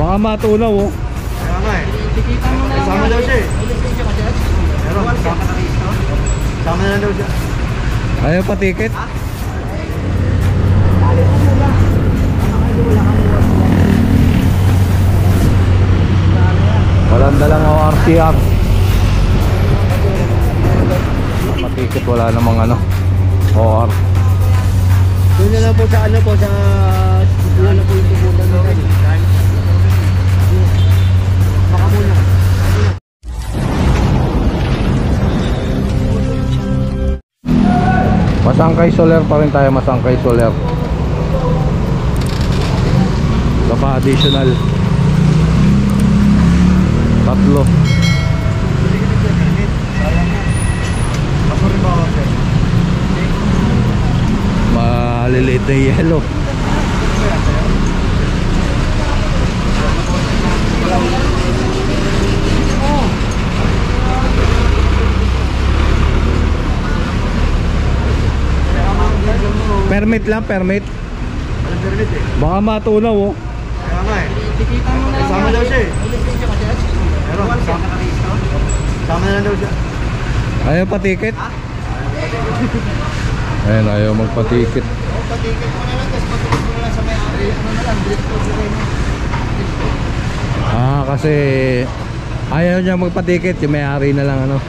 Baka matunaw oh. Kaya nga eh. Tikita mo na. Sama daw siya eh. Pero sama na lang daw siya. Ayaw pa ticket? Walang dalang ORCR. Patiket, wala namang ano OR. Doon na lang po sa ano po sa doon na po yung pupunta natin. Baka muna. Masangkay Soler pa rin tayo, Masangkay Soler. Ito pa additional. Tatlo. Maliliit na yellow. Permit lang, permit. Baka matunaw oh. Kaya nga eh. Tikita mo na. Sama daw siya eh. Pero sama na lang daw siya. Ayaw pa ticket? Ayun, ayaw magpa-ticket. Patiket mo na lang, tapos matulog mo na lang sa may-ari. Ano na lang, drift ko sa kayo. Kasi ayaw niya magpa-ticket, yung may-ari na lang ano.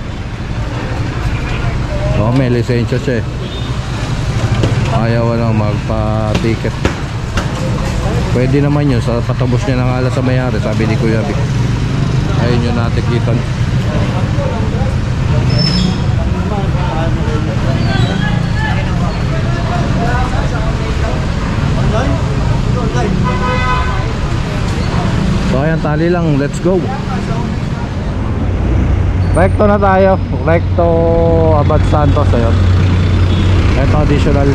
Oo, may lisensya siya eh. Ayaw lang magpa-ticket. Pwede naman yun, sa patubos niya ng alas sa may-ari, sabi ni Kuya Vic. Ayun yung natikitan. So ayan, tali lang, let's go. Recto na tayo, Recto Abad Santos. Ayun, ito additional.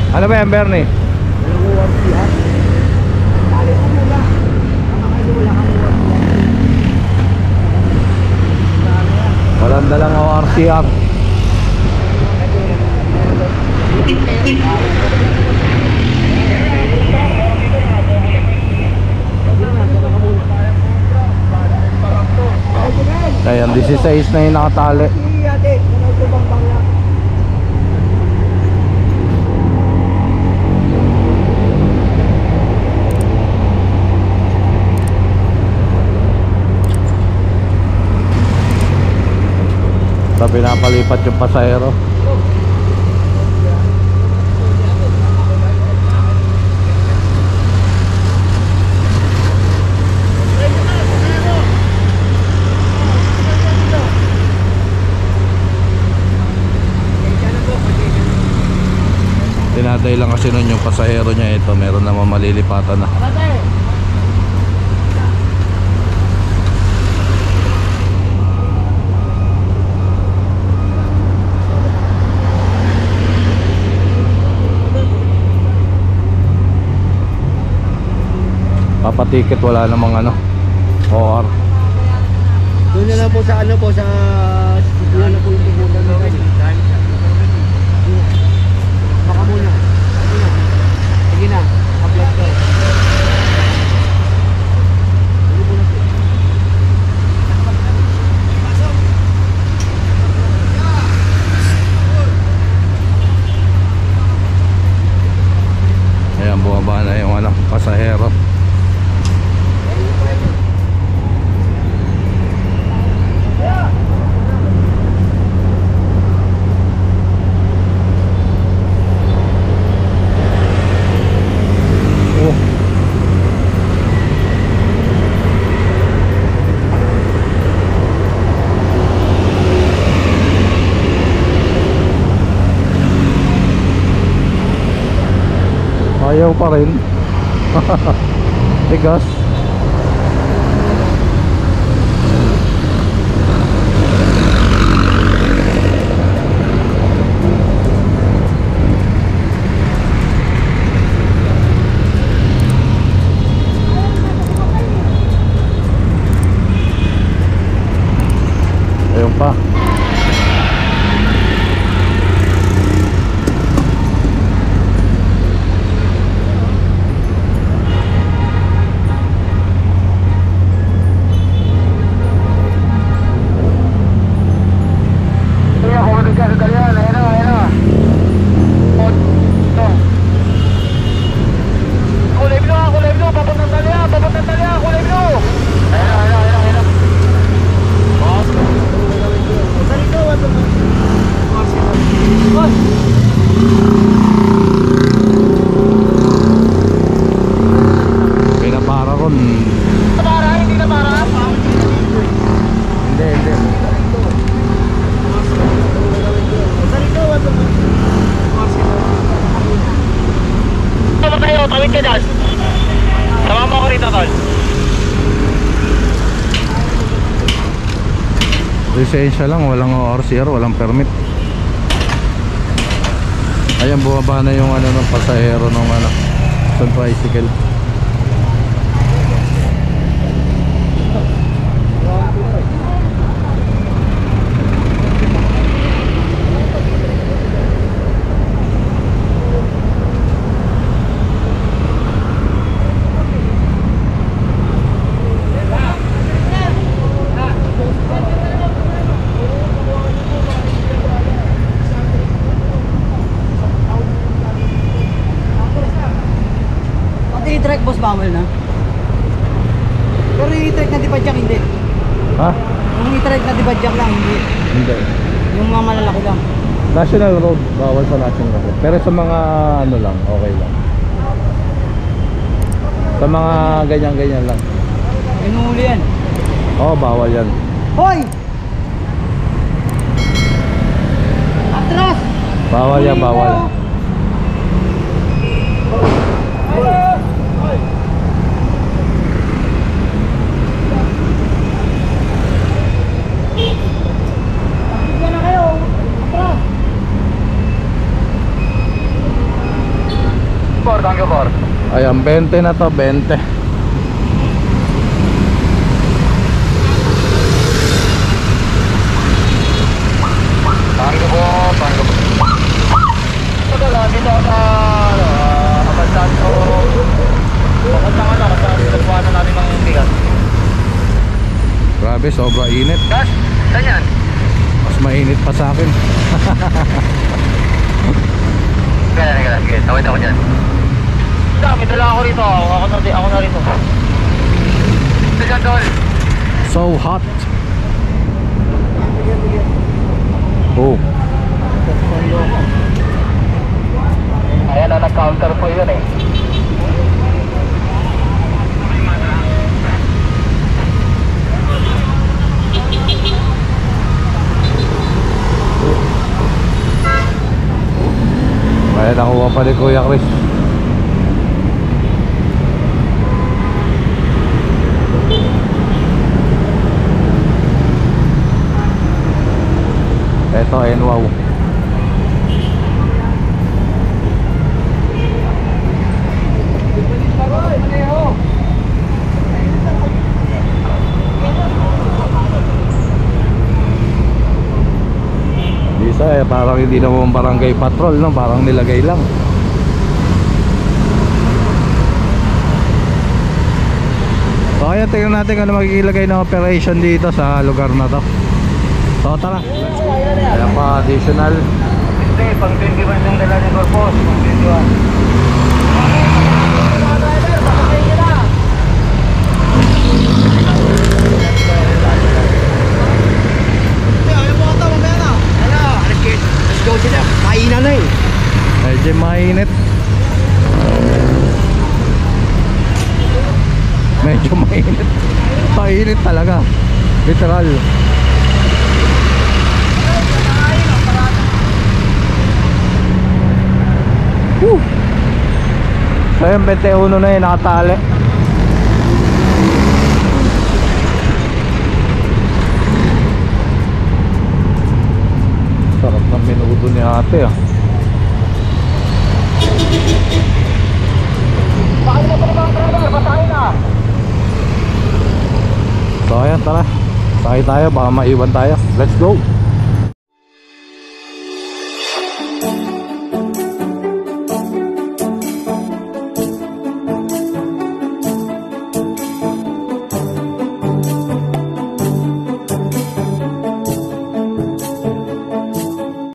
Ano ba yan, Bernie? Walang dalang ORCR. Ayan, 16 na yung nakatali. Sa pinapalipat yung pasahero. Tinaday lang kasi nun yung pasahero niya. Ito, meron naman malilipatan na. Papatiket, wala namang ano OR. Doon na lang po sa ano po sa doon na po yung pupunta natin. Baka muna. Sige na, upload ko. Ayan, bumaba na yung ano, pasahero. Ayaw pa rin. Tigas. tawid ka dyan. Sama mo ako rito, tol. Lisensya lang, walang ORCR, walang permit. Ayan, bumaba na yung ano ng pasahero ng ano, sun tricycle. Pati i-track boss bawal na. Pero yung i-track na dibadyak hindi. Ha? Yung i-track na dibadyak lang hindi. Hindi. Yung mga malalaki lang. National road, bawal sa national road. Pero sa mga ano lang, okay lang. Sa mga ganyan-ganyan lang. Inuuli yan. Oo, bawal yan. Hoy! Atras! Bawal yan, bawal. Bigyan na kayo. Atras! Por, thank you, Por. Ayan, 20 na to, 20. Thank you po, thank you po. Ito lang, dito ako sa, kabansan ko. Bakit lang ano, sa nagpuanan natin ng bigas. Grabe, sobra init. Gas, saan yan? Mas mainit pa sa akin. Sige, tawid ako dyan. May dala ako rito, ako na rito. Ito dyan, tol. So hot. Oh, Ayan na, nag-counter po yun eh. kaya nakuha pa ni Kuya Chris. Ito, NWOW. Isa parang hindi naman barangay patrol, no? Parang nilagay lang. So ayan, tingnan natin kung ano makikilagay ng operation dito sa lugar na to. So tara. Ayan pa, additional. Hindi, pang 21 yung dala ni Corpus, pang 21. Let's go sila. Kainan na eh. Medyo mainit. Medyo mainit. Mainit talaga. Literal. Woo! So yung 21 na yun, nakatali. Sarap ng menudo ni ate ah. So ayan, tara. Sakay tayo, baka maiwan tayo. Let's go.